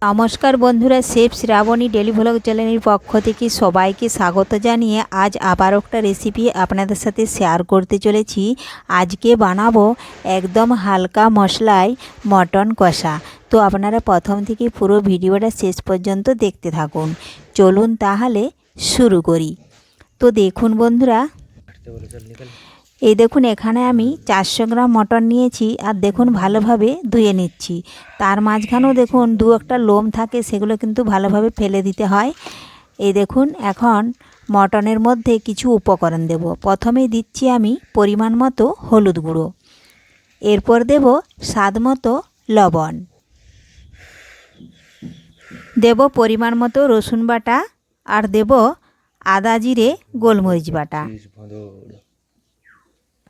নমস্কার বন্ধুরা, chef Shrabani daily vlog চ্যানেলের পক্ষ থেকে সবাইকে স্বাগত জানিয়ে আজ আবার একটা রেসিপি আপনাদের সাথে শেয়ার করতে চলেছি। আজকে বানাবো একদম হালকা মশলায় মটন কষা। তো আপনারা প্রথম থেকে পুরো ভিডিওটা শেষ পর্যন্ত দেখতে থাকুন। চলুন তাহলে শুরু করি। তো দেখুন বন্ধুরা, এই দেখুন এখানে আমি 400 গ্রাম মটন নিয়েছি। আর দেখুন ভালোভাবে ধুয়ে নিচ্ছি। তার মাঝখানেও দেখুন দু একটা লোম থাকে, সেগুলো কিন্তু ভালোভাবে ফেলে দিতে হয়। এই দেখুন এখন মটনের মধ্যে কিছু উপকরণ দেব। প্রথমেই দিচ্ছি আমি পরিমাণ মতো হলুদ গুঁড়ো, এরপর দেব স্বাদ মতো লবণ, দেব পরিমাণ মতো রসুন বাটা, আর দেব আদা জিরে গোলমরিচ বাটা।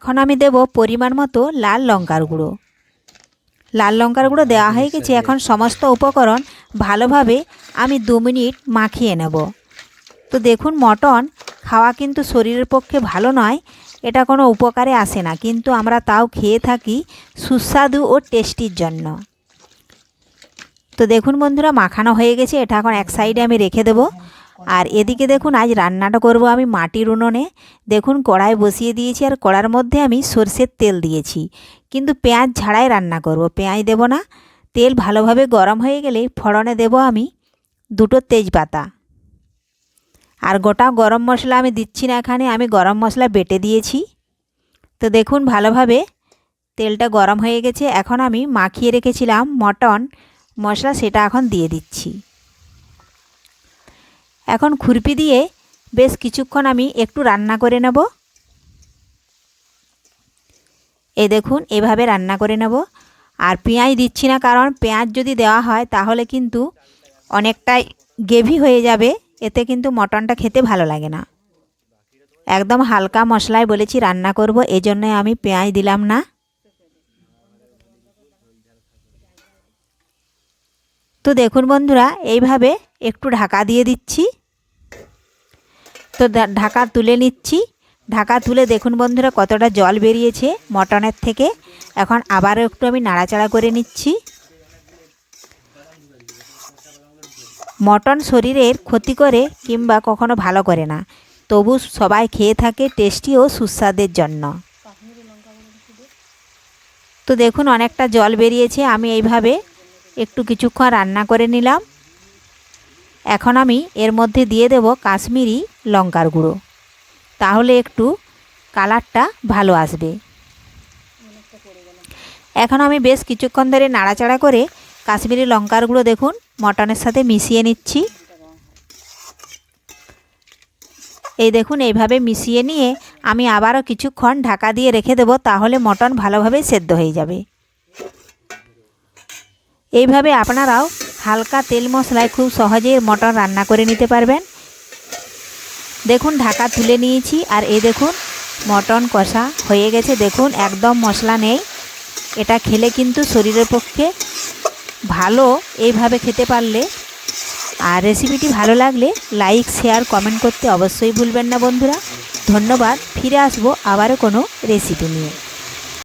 এখন আমি দেব পরিমাণ মতো লাল লঙ্কার গুঁড়ো। লাল লঙ্কার গুঁড়ো দেওয়া হয়ে গেছে। এখন সমস্ত উপকরণ ভালোভাবে আমি 2 মিনিট মাখিয়ে নেব। তো দেখুন মটন খাওয়া কিন্তু শরীরের পক্ষে ভালো নয়, এটা কোনো উপকারে আসে না, কিন্তু আমরা তাও খেয়ে থাকি সুস্বাদু ও টেস্টির জন্য। তো দেখুন বন্ধুরা, মাখানো হয়ে গেছে। এটা এখন এক সাইডে আমি রেখে দেব। আর এদিকে দেখুন আজ রান্নাটা করব আমি মাটির উনুনে। দেখুন কড়াই বসিয়ে দিয়েছি, আর কড়ার মধ্যে আমি সরষের তেল দিয়েছি, কিন্তু পেঁয়াজ ছাড়াই রান্না করব, পেঁয়াজ দেব না। তেল ভালোভাবে গরম হয়ে গেলে ফোড়নে দেব আমি 2টো তেজপাতা। আর গোটা গরম মশলা আমি দিচ্ছি না, এখানে আমি গরম মশলা বেটে দিয়েছি। তো দেখুন ভালোভাবে তেলটা গরম হয়ে গেছে। এখন আমি মাখিয়ে রেখেছিলাম মটন মশলা, সেটা এখন দিয়ে দিচ্ছি। এখন খুরপি দিয়ে বেশ কিছুক্ষণ আমি একটু রান্না করে নেব। এই দেখুন এভাবে রান্না করে নেব। আর পেঁয়াজ দিচ্ছি না, কারণ পেঁয়াজ যদি দেওয়া হয় তাহলে কিন্তু অনেকটাই গ্রেভি হয়ে যাবে, এতে কিন্তু মটনটা খেতে ভালো লাগে না। একদম হালকা মশলায় বলেছি রান্না করব, এজন্যই আমি পেঁয়াজ দিলাম না। তো দেখুন বন্ধুরা, এইভাবে একটু ঢাকা দিয়ে দিচ্ছি। তো ঢাকা তুলে নিচ্ছি। ঢাকা তুলে দেখুন বন্ধুরা কতটা জল বেরিয়েছে মটনের থেকে। এখন আবারও একটু আমি নাড়াচাড়া করে নিচ্ছি। মটন শরীরের ক্ষতি করে কিংবা কখনো ভালো করে না, তবু সবাই খেয়ে থাকে টেস্টি ও সুস্বাদের জন্য। তো দেখুন অনেকটা জল বেরিয়েছে, আমি এইভাবে একটু কিছুক্ষণ রান্না করে নিলাম। এখন আমি এর মধ্যে দিয়ে দেব কাশ্মীরি লঙ্কার গুঁড়ো, তাহলে একটু কালারটা ভালো আসবে। এখন আমি বেশ কিছুক্ষণ ধরে নাড়াচাড়া করে কাশ্মীরি লঙ্কার গুঁড়ো দেখুন মটনের সাথে মিশিয়ে নিচ্ছি। এই দেখুন এইভাবে মিশিয়ে নিয়ে আমি আবারও কিছুক্ষণ ঢাকা দিয়ে রেখে দেব, তাহলে মটন ভালোভাবে সেদ্ধ হয়ে যাবে। এইভাবে আপনারাও হালকা তেল মশলায় খুব সহজেই মটন রান্না করে নিতে পারবেন। দেখুন ঢাকা তুলে নিয়েছি, আর এই দেখুন মটন কষা হয়ে গেছে। দেখুন একদম মশলা নেই, এটা খেলে কিন্তু শরীরের পক্ষে ভালো এইভাবে খেতে পারলে। আর রেসিপিটি ভালো লাগলে লাইক শেয়ার কমেন্ট করতে অবশ্যই ভুলবেন না বন্ধুরা। ধন্যবাদ। ফিরে আসবো আবারও কোনো রেসিপি নিয়ে।